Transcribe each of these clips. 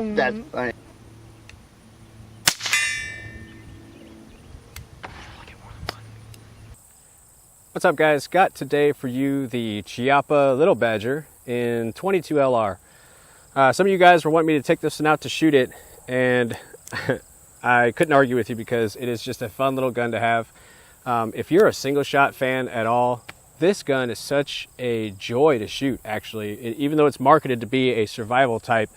That's funny. What's up, guys? Got today for you the Chiappa Little Badger in 22 LR. Some of you guys were wanting me to take this one out to shoot it, and I couldn't argue with you because it is just a fun little gun to have. If you're a single shot fan at all, this gun is such a joy to shoot, actually. Even though it's marketed to be a survival type,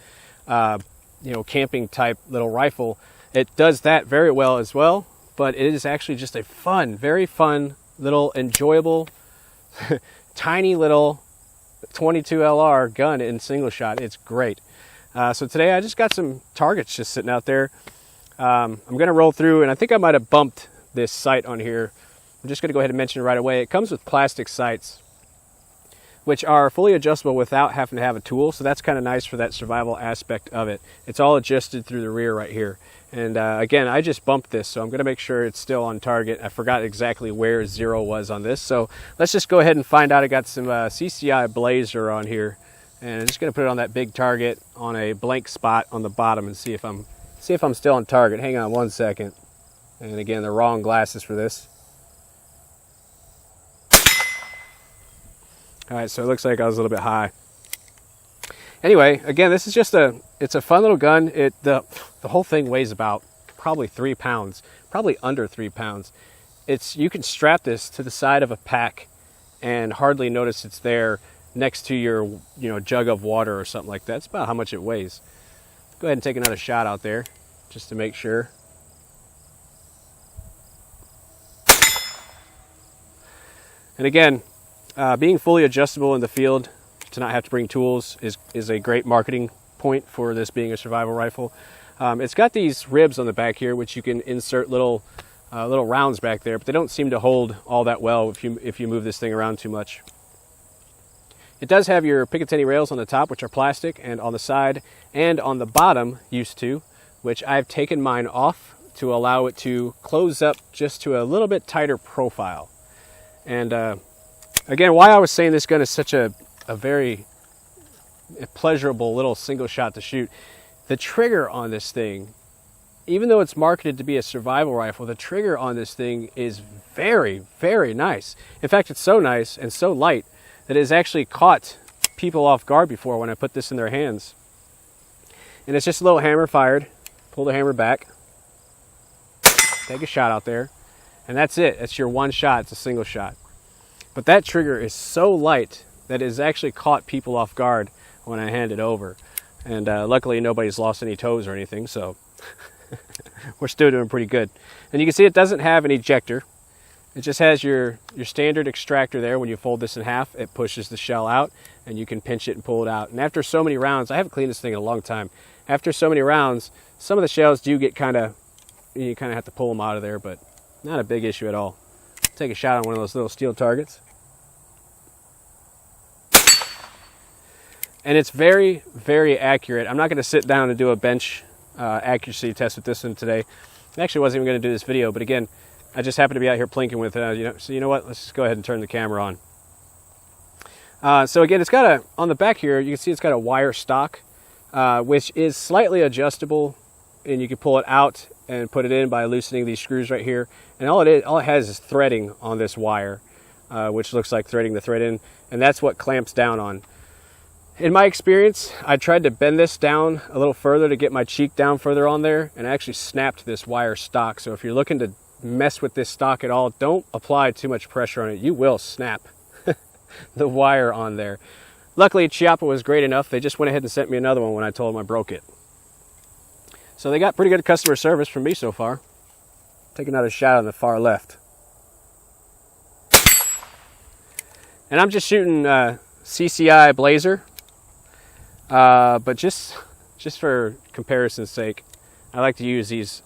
camping type little rifle, it does that very well as well, but it is actually just a fun, very fun, little enjoyable, tiny little 22 LR gun in single shot. It's great. So today I just got some targets just sitting out there. I'm going to roll through, and I think I might have bumped this sight on here. I'm just going to go ahead and mention it right away. It comes with plastic sights, which are fully adjustable without having to have a tool. So that's kind of nice for that survival aspect of it. It's all adjusted through the rear right here. And again, I just bumped this, so I'm going to make sure it's still on target. I forgot exactly where 0 was on this. So let's just go ahead and find out. I got some CCI Blazer on here, and I'm just going to put it on that big target on a blank spot on the bottom and see if I'm still on target. Hang on one second. And again, the wrong glasses for this. All right, so it looks like I was a little bit high. Anyway, again, this is just it's a fun little gun. The whole thing weighs about probably 3 pounds, probably under 3 pounds. You can strap this to the side of a pack and hardly notice it's there next to your jug of water or something like that. That's about how much it weighs. Go ahead and take another shot out there just to make sure. And again, being fully adjustable in the field to not have to bring tools is a great marketing point for this being a survival rifle. It's got these ribs on the back here, which you can insert little rounds back there, but they don't seem to hold all that well if you move this thing around too much. It does have your Picatinny rails on the top, which are plastic, and on the side and on the bottom used to, which I've taken mine off to allow it to close up just to a little bit tighter profile. And again, why I was saying this gun is such a very pleasurable little single shot to shoot. The trigger on this thing, even though it's marketed to be a survival rifle, the trigger on this thing is very, very nice. In fact, it's so nice and so light that it has actually caught people off guard before when I put this in their hands. And it's just a little hammer fired. Pull the hammer back, take a shot out there, and that's it. That's your one shot. It's a single shot. But that trigger is so light that it has actually caught people off guard when I hand it over. And luckily nobody's lost any toes or anything, so we're still doing pretty good. And you can see it doesn't have an ejector. It just has your standard extractor there. When you fold this in half, it pushes the shell out, and you can pinch it and pull it out. And after so many rounds, I haven't cleaned this thing in a long time. After so many rounds, some of the shells do get you kind of have to pull them out of there, but not a big issue at all. Take a shot on one of those little steel targets. And it's very, very accurate. I'm not going to sit down and do a bench accuracy test with this one today. I actually wasn't even going to do this video, but again, I just happened to be out here plinking with it. So you know what? Let's just go ahead and turn the camera on. So again, it's got on the back here, you can see it's got a wire stock, which is slightly adjustable, and you can pull it out and put it in by loosening these screws right here. And all it has is threading on this wire, which looks like threading the thread in, and that's what clamps down on. In my experience, I tried to bend this down a little further to get my cheek down further on there, and I actually snapped this wire stock. So if you're looking to mess with this stock at all, don't apply too much pressure on it. You will snap the wire on there. Luckily, Chiappa was great enough. They just went ahead and sent me another one when I told them I broke it. So they got pretty good customer service from me so far. Take another shot on the far left. And I'm just shooting CCI Blazer. But just for comparison's sake, I like to use these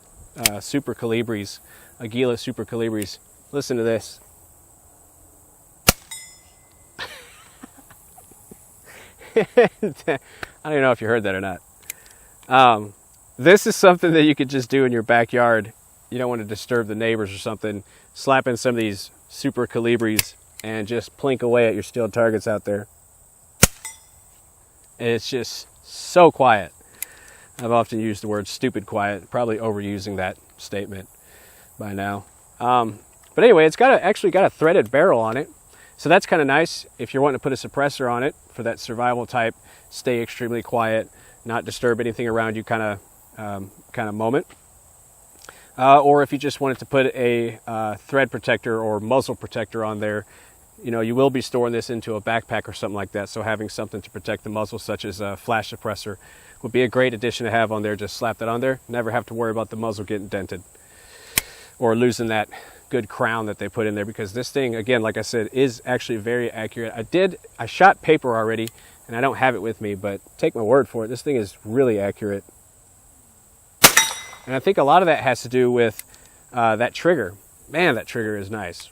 Super Calibris, Aguila Super Calibris. Listen to this. I don't even know if you heard that or not. This is something that you could just do in your backyard. You don't want to disturb the neighbors or something. Slap in some of these Super Calibris and just plink away at your steel targets out there. And it's just so quiet. I've often used the word stupid quiet, probably overusing that statement by now. But anyway, it's actually got a threaded barrel on it. So that's kind of nice if you're wanting to put a suppressor on it for that survival type, stay extremely quiet, not disturb anything around you kind of moment. Or if you just wanted to put a thread protector or muzzle protector on there, you know, you will be storing this into a backpack or something like that. So having something to protect the muzzle, such as a flash suppressor, would be a great addition to have on there. Just slap that on there. Never have to worry about the muzzle getting dented or losing that good crown that they put in there, because this thing, again, like I said, is actually very accurate. I shot paper already, and I don't have it with me, but take my word for it, this thing is really accurate. And I think a lot of that has to do with that trigger. Man, that trigger is nice.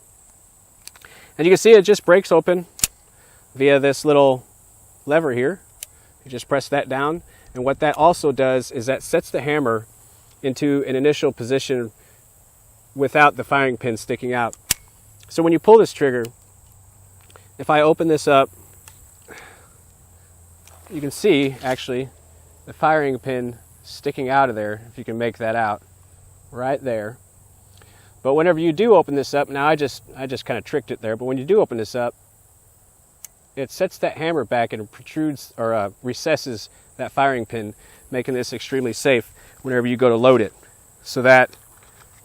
And you can see it just breaks open via this little lever here. You just press that down, and what that also does is that sets the hammer into an initial position without the firing pin sticking out. So when you pull this trigger, if I open this up, you can see actually the firing pin sticking out of there, if you can make that out, right there. But whenever you do open this up, now I just kind of tricked it there, but when you do open this up, it sets that hammer back and protrudes or recesses that firing pin, making this extremely safe whenever you go to load it, so that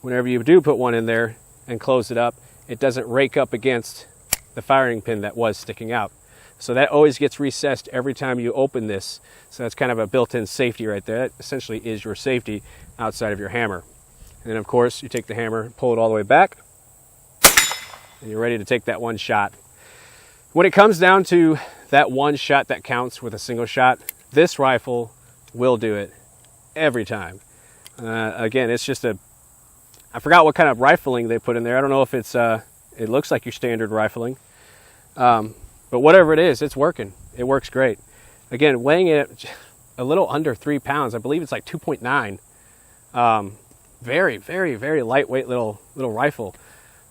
whenever you do put one in there and close it up, it doesn't rake up against the firing pin that was sticking out. So that always gets recessed every time you open this. So that's kind of a built-in safety right there. That essentially is your safety outside of your hammer. And then of course you take the hammer, pull it all the way back, and you're ready to take that one shot. When it comes down to that one shot that counts with a single shot, this rifle will do it every time. Again, it's just I forgot what kind of rifling they put in there. I don't know if it's, it looks like your standard rifling. But whatever it is, it's working. It works great. Again, weighing it a little under 3 pounds. I believe it's like 2.9. Very, very, very lightweight little rifle.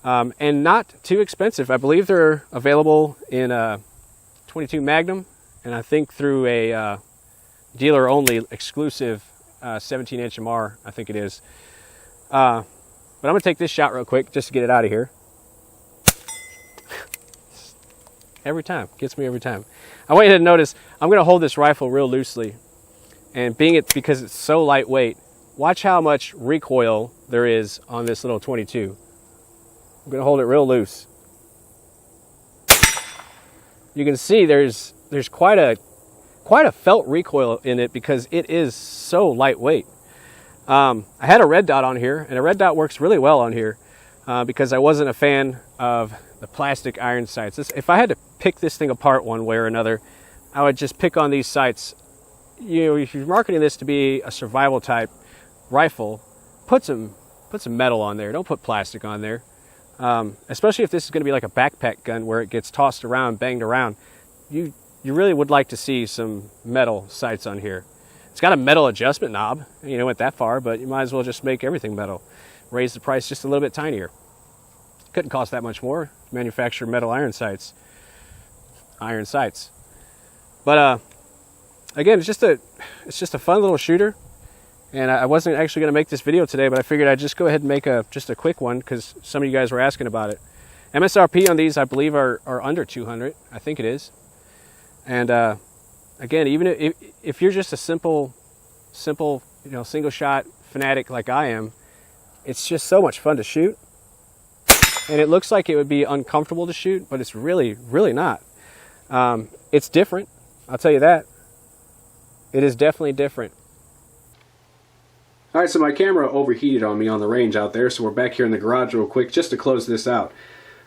And not too expensive. I believe they're available in a 22 Magnum, and I think through a dealer-only exclusive 17-inch MR, I think it is. But I'm going to take this shot real quick just to get it out of here. Every time. Gets me every time. I want you to notice, I'm going to hold this rifle real loosely. And because it's so lightweight, watch how much recoil there is on this little 22. I'm going to hold it real loose. You can see there's quite a felt recoil in it because it is so lightweight. I had a red dot on here, and a red dot works really well on here because I wasn't a fan of the plastic iron sights. If I had to pick this thing apart one way or another, I would just pick on these sights. You know, if you're marketing this to be a survival type rifle, put some metal on there. Don't put plastic on there. Especially if this is going to be like a backpack gun where it gets tossed around, banged around. You really would like to see some metal sights on here. It's got a metal adjustment knob. You know, went that far, but you might as well just make everything metal. Raise the price just a little bit tinier. Couldn't cost that much more. Manufacture metal iron sights. But again, it's just a fun little shooter. And I wasn't actually going to make this video today, but I figured I'd just go ahead and make just a quick one because some of you guys were asking about it. MSRP on these, I believe, are under 200. I think it is. And again, even if you're just a simple, you know, single shot fanatic like I am, it's just so much fun to shoot. And it looks like it would be uncomfortable to shoot, but it's really, really not. It's different. I'll tell you that. It is definitely different. All right, so my camera overheated on me on the range out there, so we're back here in the garage real quick just to close this out.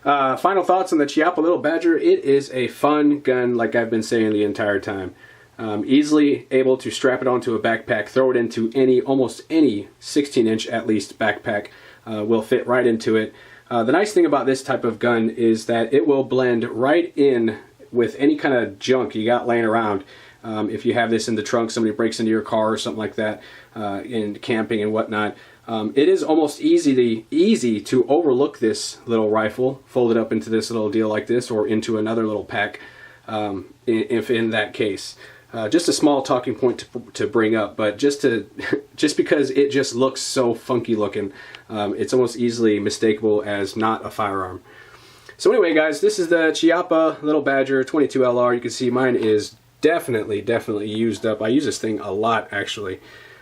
Final thoughts on the Chiappa Little Badger. It is a fun gun, like I've been saying the entire time. Easily able to strap it onto a backpack, throw it into almost any 16-inch at least backpack will fit right into it. The nice thing about this type of gun is that it will blend right in with any kind of junk you got laying around. If you have this in the trunk, somebody breaks into your car or something like that, in camping and whatnot, it is almost easy to overlook this little rifle, fold it up into this little deal like this, or into another little pack, if in that case. just a small talking point to bring up, but just because it just looks so funky looking, it's almost easily mistakable as not a firearm. So anyway, guys, this is the Chiappa Little Badger 22 LR. You can see mine is definitely used up. I use this thing a lot, actually.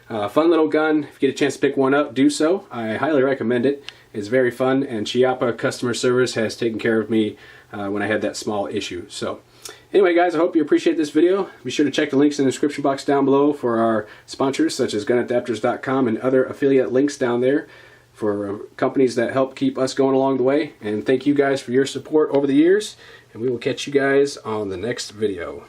Fun little gun. If you get a chance to pick one up, do so. I highly recommend it. It's very fun, and Chiappa customer service has taken care of me when I had that small issue. So anyway, guys, I hope you appreciate this video. Be sure to check the links in the description box down below for our sponsors, such as Gunadapters.com and other affiliate links down there for companies that help keep us going along the way. And thank you guys for your support over the years, and we will catch you guys on the next video.